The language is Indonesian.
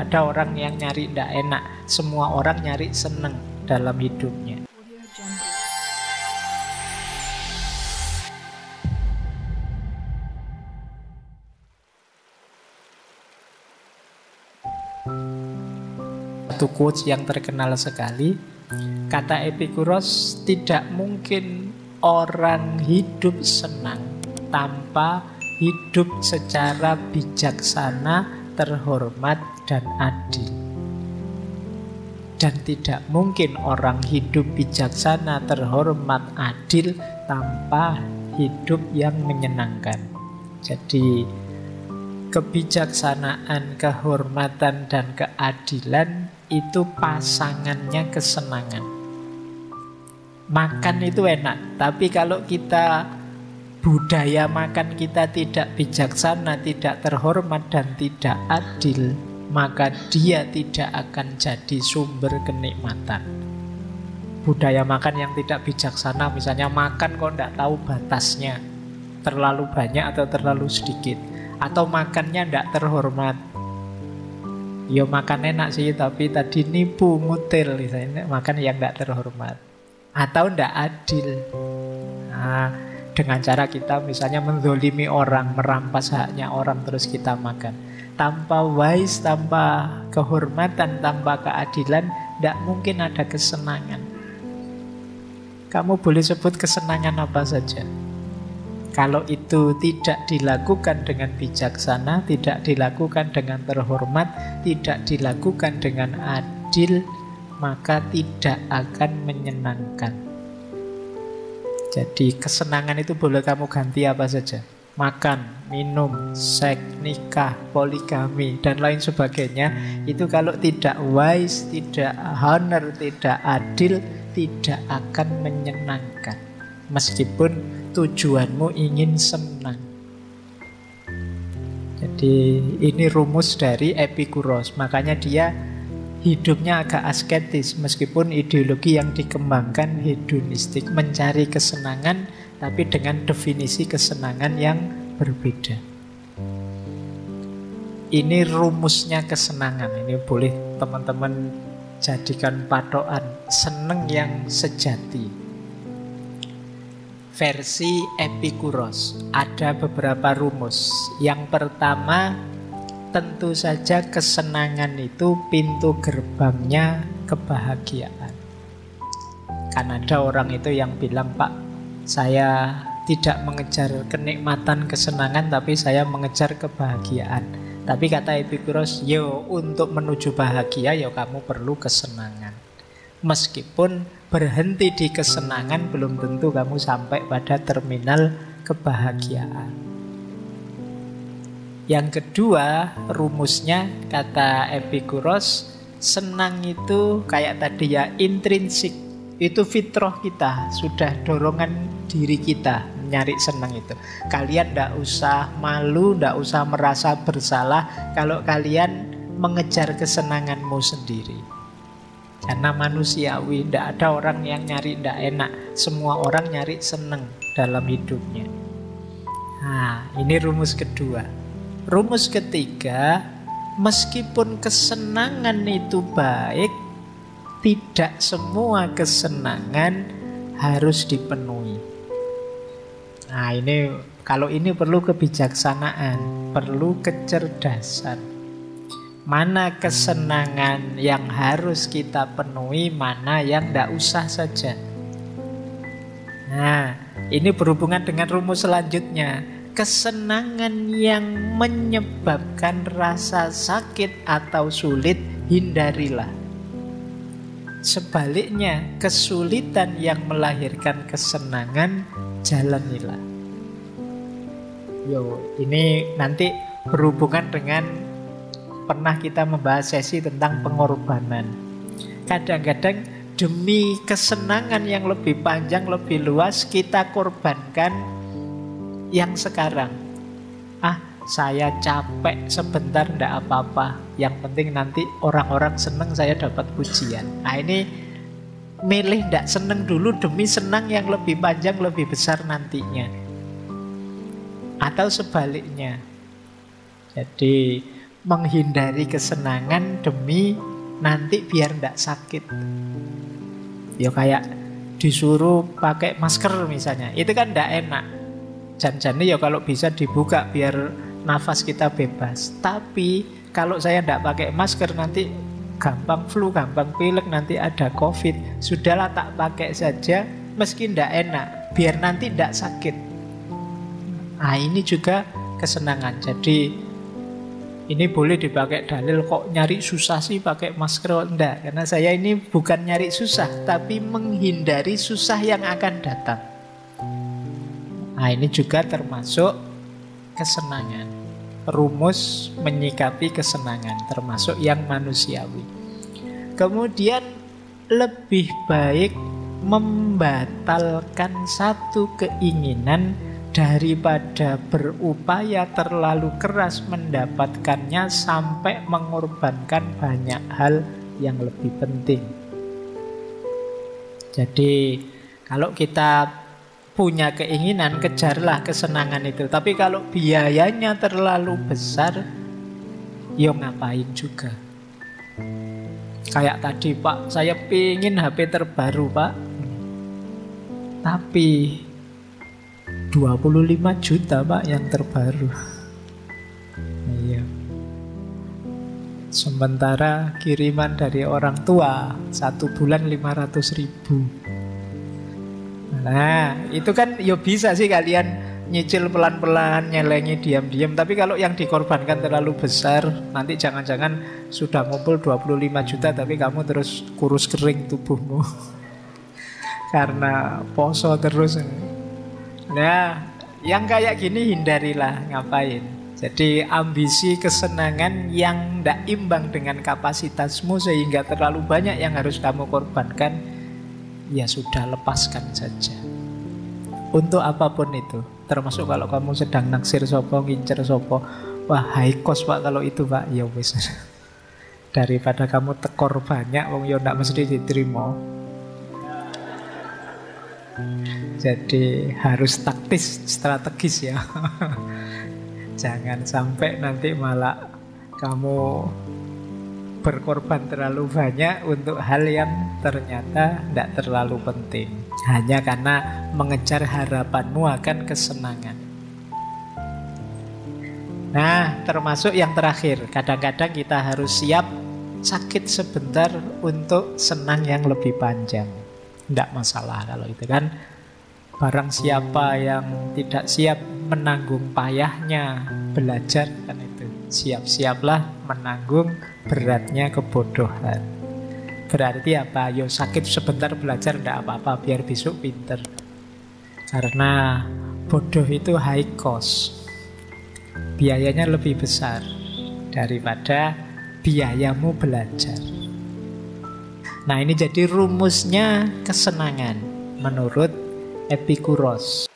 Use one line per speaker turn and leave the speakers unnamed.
Tidak ada orang yang nyari tidak enak. Semua orang nyari seneng dalam hidupnya. Satu quotes yang terkenal sekali, kata Epikuros, tidak mungkin orang hidup senang tanpa hidup secara bijaksana, terhormat, dan adil. Dan tidak mungkin orang hidup bijaksana, terhormat, adil tanpa hidup yang menyenangkan. Jadi kebijaksanaan, kehormatan, dan keadilan itu pasangannya kesenangan. Makan itu enak, tapi kalau kita budaya makan kita tidak bijaksana, tidak terhormat, dan tidak adil, maka dia tidak akan jadi sumber kenikmatan. Budaya makan yang tidak bijaksana, misalnya makan kok tidak tahu batasnya, terlalu banyak atau terlalu sedikit, atau makannya tidak terhormat. Ya makan enak sih, tapi tadi nipu, ngutil, misalnya makan yang tidak terhormat, atau tidak adil. Dengan cara kita misalnya menzolimi orang, merampas haknya orang, terus kita makan. Tanpa wise, tanpa kehormatan, tanpa keadilan, tidak mungkin ada kesenangan. Kamu boleh sebut kesenangan apa saja. Kalau itu tidak dilakukan dengan bijaksana, tidak dilakukan dengan terhormat, tidak dilakukan dengan adil, maka tidak akan menyenangkan. Jadi kesenangan itu boleh kamu ganti apa saja. Makan, minum, seks, nikah, poligami, dan lain sebagainya. Itu kalau tidak wise, tidak honor, tidak adil, tidak akan menyenangkan. Meskipun tujuanmu ingin senang. Jadi ini rumus dari Epikuros. Makanya dia hidupnya agak asketis, meskipun ideologi yang dikembangkan hedonistik, mencari kesenangan, tapi dengan definisi kesenangan yang berbeda. Ini rumusnya kesenangan. Ini boleh teman-teman jadikan patokan, seneng yang sejati. Versi Epikuros ada beberapa rumus. Yang pertama, tentu saja kesenangan itu pintu gerbangnya kebahagiaan. Kan ada orang itu yang bilang, Pak, saya tidak mengejar kenikmatan, kesenangan, tapi saya mengejar kebahagiaan. Tapi kata Epikuros, yo untuk menuju bahagia, yo kamu perlu kesenangan. Meskipun berhenti di kesenangan, belum tentu kamu sampai pada terminal kebahagiaan. Yang kedua, rumusnya kata Epikuros, senang itu kayak tadi ya, intrinsik. Itu fitrah kita, sudah dorongan diri kita nyari senang itu. Kalian tidak usah malu, tidak usah merasa bersalah kalau kalian mengejar kesenanganmu sendiri. Karena manusiawi, tidak ada orang yang nyari tidak enak. Semua orang nyari senang dalam hidupnya. Nah, ini rumus kedua. Rumus ketiga, meskipun kesenangan itu baik, tidak semua kesenangan harus dipenuhi. Nah ini, kalau ini perlu kebijaksanaan, perlu kecerdasan. Mana kesenangan yang harus kita penuhi, mana yang tidak usah saja. Nah, ini berhubungan dengan rumus selanjutnya. Kesenangan yang menyebabkan rasa sakit atau sulit, hindarilah. Sebaliknya, kesulitan yang melahirkan kesenangan, jalanilah. Ini nanti berhubungan dengan pernah kita membahas sesi tentang pengorbanan. Kadang-kadang demi kesenangan yang lebih panjang, lebih luas, kita korbankan yang sekarang. Saya capek sebentar, ndak apa-apa. Yang penting nanti orang-orang seneng, saya dapat pujian. Nah ini milih ndak seneng dulu demi senang yang lebih panjang, lebih besar nantinya. Atau sebaliknya. Jadi menghindari kesenangan demi nanti biar tidak sakit. Ya kayak disuruh pakai masker misalnya, itu kan tidak enak. Jan-jannya ya kalau bisa dibuka biar nafas kita bebas. Tapi kalau saya tidak pakai masker nanti gampang flu, gampang pilek, nanti ada COVID. Sudahlah tak pakai saja meski tidak enak, biar nanti tidak sakit. Nah ini juga kesenangan. Jadi ini boleh dipakai dalil, kok nyari susah sih pakai masker? Enggak, karena saya ini bukan nyari susah, tapi menghindari susah yang akan datang. Nah ini juga termasuk kesenangan. Rumus menyikapi kesenangan, termasuk yang manusiawi. Kemudian lebih baik membatalkan satu keinginan daripada berupaya terlalu keras mendapatkannya sampai mengorbankan banyak hal yang lebih penting. Jadi kalau kita punya keinginan, kejarlah kesenangan itu. Tapi kalau biayanya terlalu besar, ya ngapain juga. Kayak tadi, Pak, saya pingin HP terbaru, Pak. Tapi 25 juta, Pak, yang terbaru. Iya. Sementara kiriman dari orang tua 1 bulan 500 ribu. Nah, itu kan ya bisa sih kalian nyicil pelan-pelan, nyelengi diam-diam. Tapi kalau yang dikorbankan terlalu besar, nanti jangan-jangan sudah ngumpul 25 juta tapi kamu terus kurus kering tubuhmu karena poso terus. Nah, yang kayak gini hindarilah, ngapain. Jadi ambisi kesenangan yang tidak imbang dengan kapasitasmu sehingga terlalu banyak yang harus kamu korbankan, ya sudah, lepaskan saja. Untuk apapun itu, termasuk kalau kamu sedang naksir sopo, ngincer sopo, wah high cost, Pak, kalau itu, Pak, ya wis. Daripada kamu tekor banyak, wong yo ndak mesti diterima. Jadi harus taktis, strategis ya. Jangan sampai nanti malah kamu berkorban terlalu banyak untuk hal yang ternyata tidak terlalu penting, hanya karena mengejar harapanmu akan kesenangan. Nah, termasuk yang terakhir, kadang-kadang kita harus siap sakit sebentar untuk senang yang lebih panjang. Tidak masalah kalau itu kan. Barang siapa yang tidak siap menanggung payahnya belajar, kan itu, siap-siaplah menanggung beratnya kebodohan. Berarti apa? Yo sakit sebentar belajar tidak apa-apa, biar besok pinter. Karena bodoh itu high cost, biayanya lebih besar daripada biayamu belajar. Nah ini jadi rumusnya kesenangan menurut Epikuros.